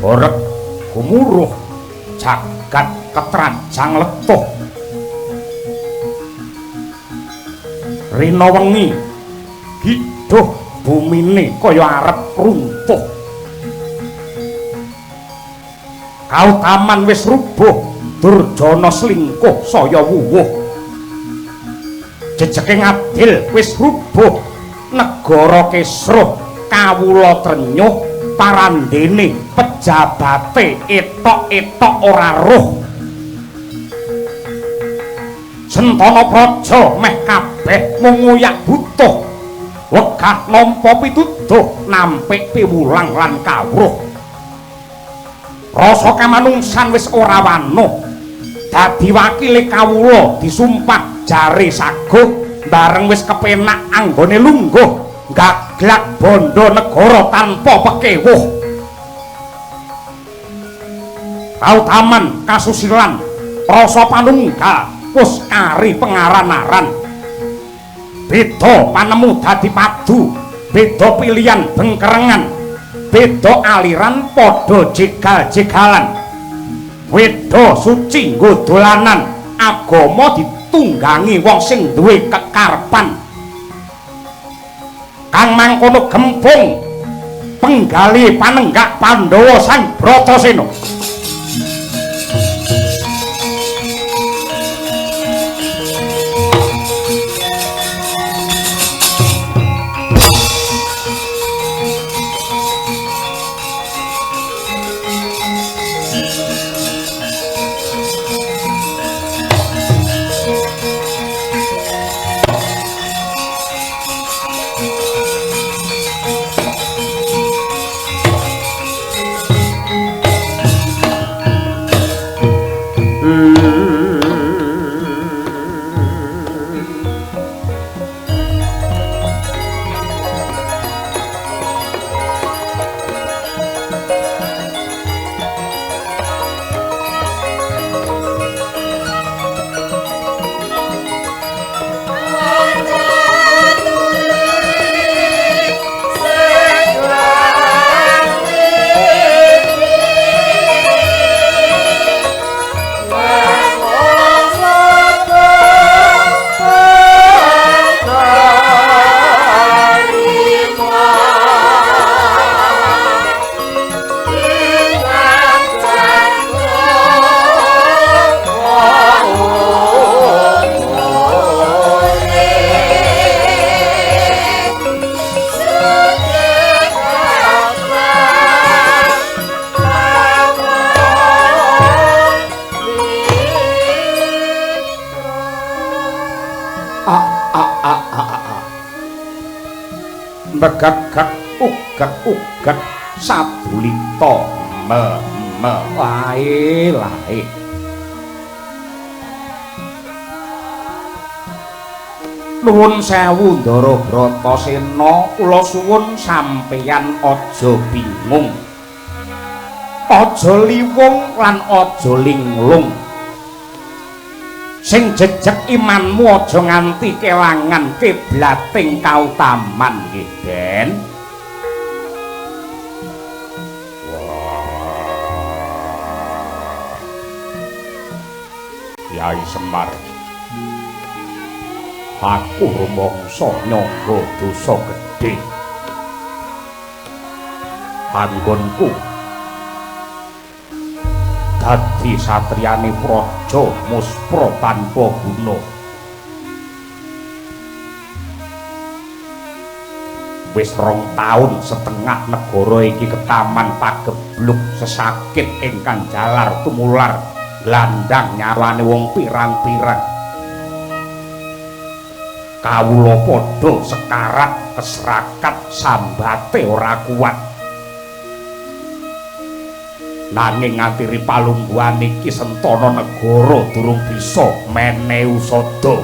Orek gumuruh jagat ketrajang letuh rina wengi hiduh bumine kaya arep runtuh kautaman wis rubuh Durjana slingkuh saya wuwuh jejeking adil wis rubuh negara kesruh kawula trenyuh parandene pejabate etok-etok ora roh Sentana Praja meh kabeh mung nguyak butuh wegah nampa pituduh nampik piwulang lan kawruh rasa kamanungsan wis ora wanuh dadi wakile kawula disumpah jare saguh bareng wis kepenak anggone lungguh gaglak bondo negara tanpa pekewuh kautaman kasusilan rasa panunggal puskari pengaran-aran beda panemu dadi padu beda pilihan bengkerengan beda aliran padha jegal-jegalan weda suci nggo dolanan agama ditunggangi wong sing duwe kekarepan kang mangkono gempung penggali panenggak Pandhawa Sang Bratasena megagak ugak sadulita lae nuwun sewu Ndara Bratasena kula suwun sampeyan aja bingung aja liwung lan aja linglung sing jejeg imanmu aja nganti kelangan kiblating kautaman nggih Den. Kyai Semar aku rumangsa nyangga dosa gedhe anggonku dadi satriyane praja muspra tanpa guna wis 2 taun setengah negara iki ketaman pagebluk sesakit ingkang jalar tumular glandang nyawane wong pirang-pirang kawula padha sekarat keserakat sambate ora kuat Nanging nganti ripalungguhan iki Sentana Negara durung bisa menehi usada.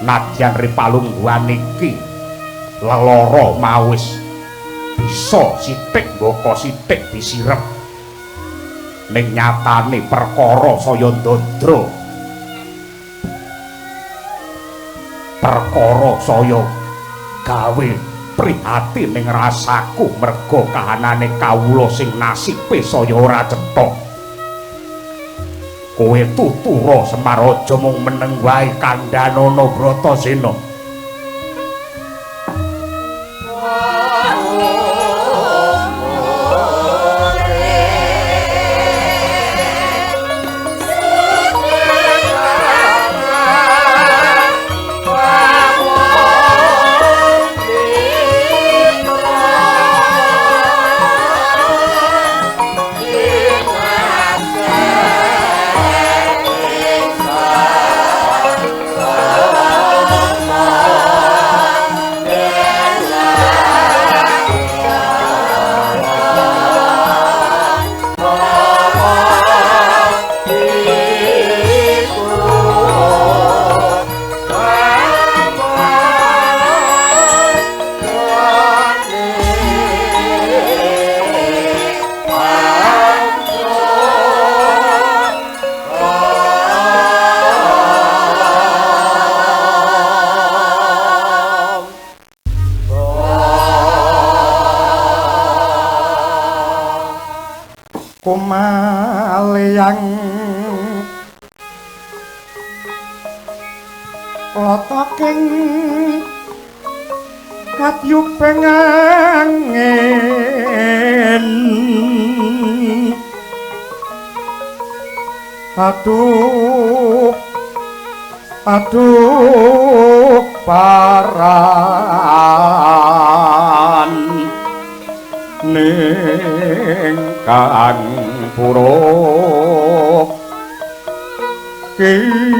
Nadyan ripalungguhan iki lelara mawis bisa sithik mbaka sithik disirep. Ning nyatane perkara saya ndadra. Perkara saya gawe prihatin ning rasaku merga kahanane kawula sing nasibe saya ora cetha. Kowe tutura Semar aja mung meneng wae Kandhanana Bratasena. Kumalayang lotoking katyupeng angin aduh paran ning kang pura kipun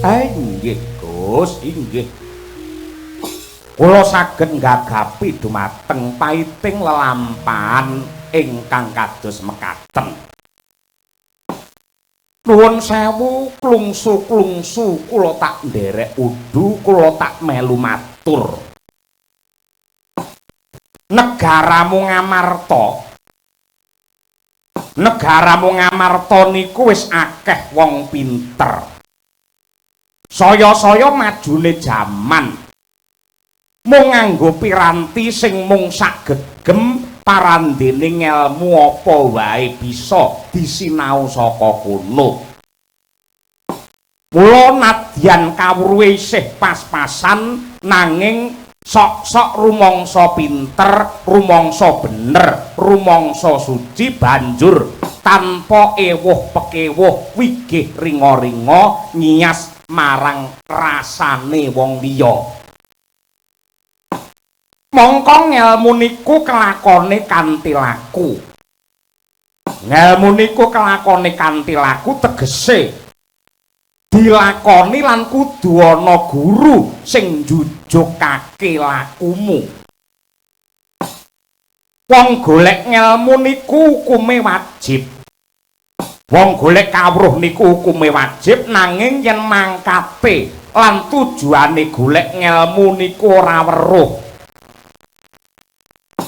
inggih Gus, inggih. Kula saged nggagapi dumateng paiting lelampahan ingkang kados mekaten. Nuwun sewu klungsu-klungsu kula tak nderek udu, kula tak melu matur. Negaramu Ngamarta niku wis akeh wong pinter. Saya-saya majune jaman mung nganggo piranti sing mung sagegem parandene ngelmu apa wae bisa disinau saka kono. Mula nadyan kawruhe isih pas-pasan nanging sok-sok rumangsa pinter, rumangsa bener, rumangsa suci banjur tanpa ewuh pekewuh wigih ringa-ringa nyias marang rasane wong liya. Mongko ngelmu niku kelakone kanthi laku. Ngelmu niku kelakone kanthi laku tegese dilakoni lan kudu ana guru sing njujukake lakumu. Wong golek ngelmu niku hukume wajib. Wong golek kawruh niku hukume wajib nanging yen mangkate lan tujuane golek ngelmu niku ora weruh.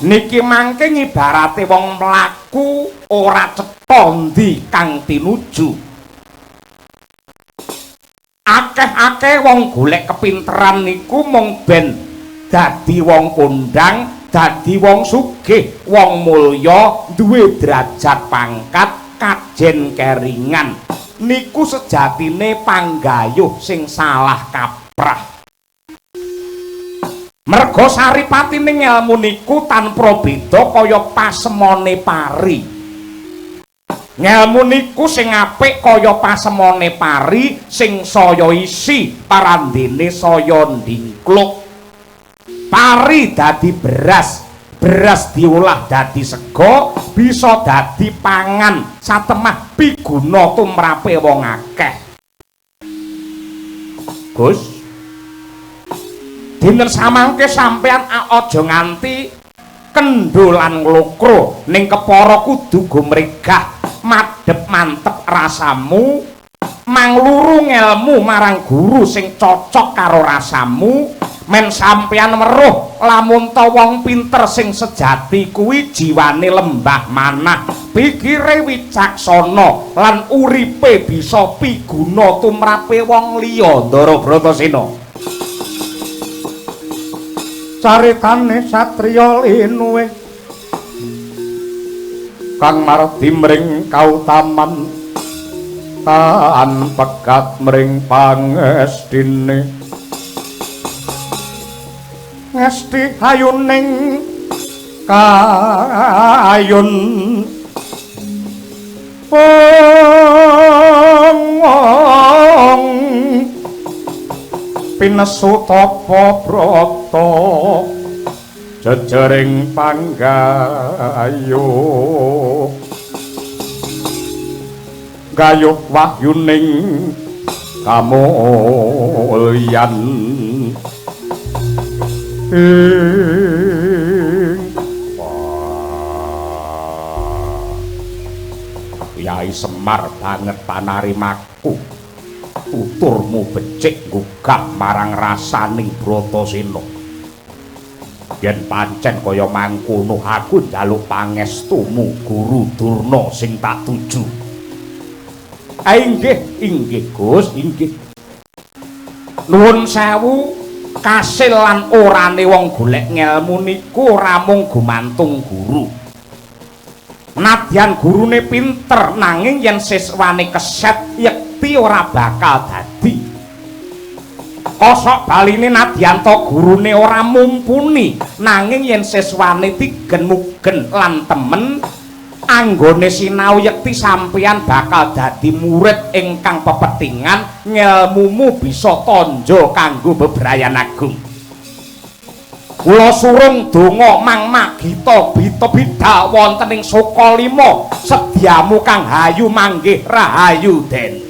Niki mangke ngibarate wong mlaku ora cetha ndi kang tinuju. Akeh-akeh wong golek kepinteran niku mung ben dadi wong kondang, dadi wong sugih, wong mulya, duwe derajat pangkat kajen keringan. Niku sejatine panggayuh sing salah kaprah. Merga saripatine ngelmu niku tanpa beda kaya pasemone pari. Ngelmu niku sing apik kaya pasemone pari sing saya isi parandene saya ndingkluk. Pari dadi beras, beras diolah dadi sego, bisa dadi pangan satemah piguna tumrape wong akeh. Gus, dinten samangke sampean aja nganti kendolan nglokro ning kepara kudu gumregah madhep mantep rasamu mangluru ngelmu marang guru sing cocok karo rasamu men sampeyan weruh lamun ta wong pinter sing sejati kuwi jiwane lembah manah pikire wicaksana lan uripe bisa piguna tumrape wong liya Ndara Bratasena. Caritane satriya linuwe kang mardi mring kautaman tan pekat mring pangestine ngesti hayuning kayun pong pinesu tapa brata jejering panggayo gayuh wahyuning kamulyan Kyai Semar banget panarimaku tuturmu becik gugah marang rasaning Bratasena. Yen pancen kaya mangkono aku njaluk pangestumu Guru Durna sing tak tuju. Inggih Gus, inggih. Nuwun sewu, kasil lan orane wong golek ngelmu niku ora mung gumantung guru. Nadyan gurune pinter nanging yen siswane keset yekti ora bakal dadi. Kosok baline nadyanto gurune ora mumpuni nanging yen siswane tigen mugen lan temen anggone sinau yekti sampeyan bakal dadi murid ingkang pepetingan ngelmumu bisa tanja kanggo bebrayan agung. Kula surung donga mang magita bita bidhal wonten ing Sukalima sedyamu kang hayu manggih rahayu den.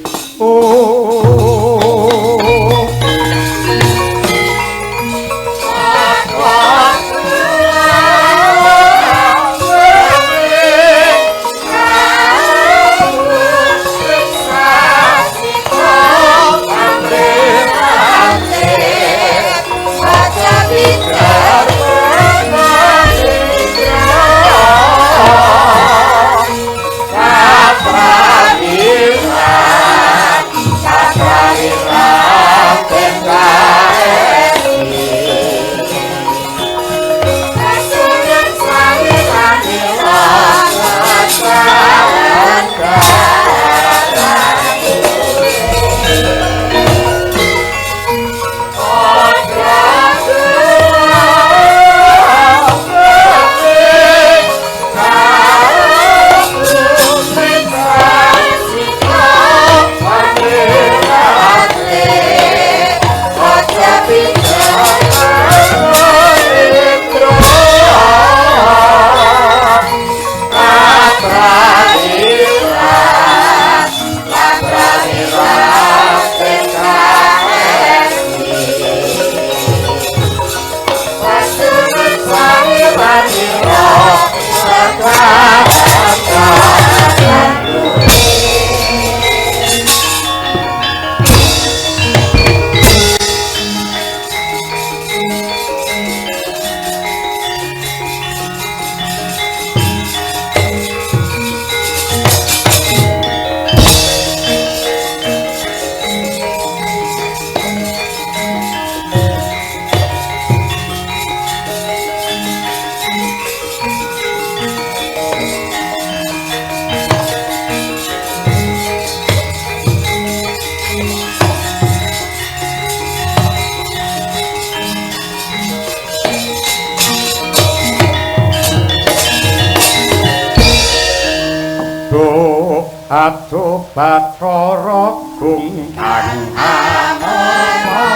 Aduh Bathara gungkang amana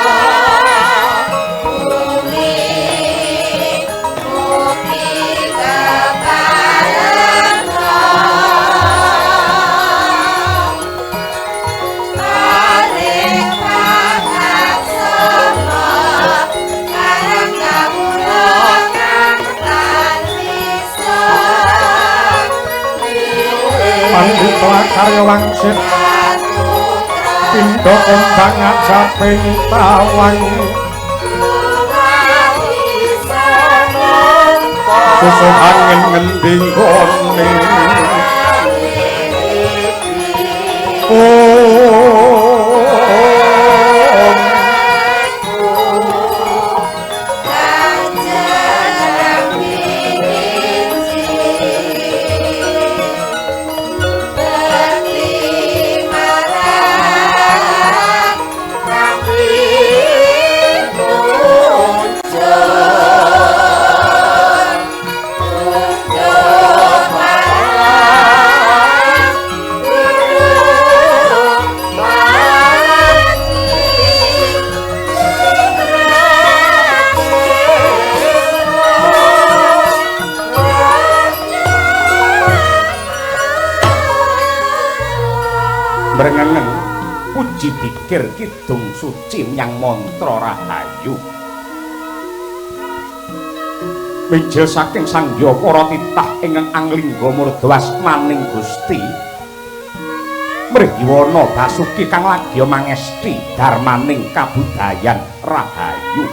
bumi mugi keparengna paring pangaksana karang kawula kang tanisa Pandita karya wangsit pindha kembang ajaping tawang susu angin ngendi gone Brengengen puji dikir kidung suci nyang mantra rahayu Mijil saking sangya para titah ingkang anglingga murdawas maning Gusti Mrigiwana Basuki kang lagya mangesti darmaning kabudayan rahayu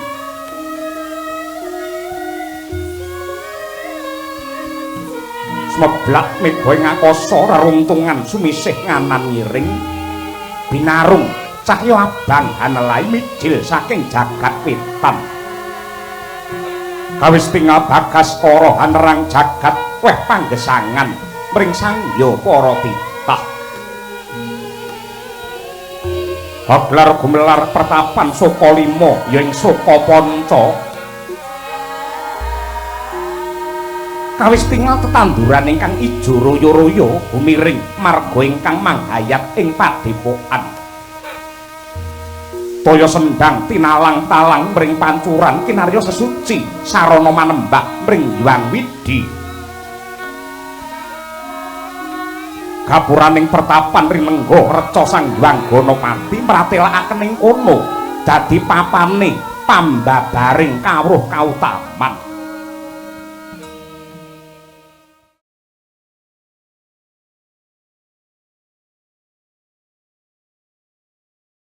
Semeblak mega ing akasa reruntungan sumisih nganan ngiring binarung cahya abang hanelai mijil saking jagat wetan kawis tinggal bagas para hanerang jagat weh panggesangan mring sangya para titah Haglar gumelar pertapan saka lima ya ing saka panca kawis tinggal tetanduran ingkang ijo royo-royo gumiring marga ingkang manghayat ing padepokan toya sendang tinalang talang mring pancuran kinarya sesuci sarana manembak mring Hyang Widi gapuraning pertapan rinengga reca Sang Hyang Ganapati mratelakaken ing kono dadi papane pambabaring kawruh kautaman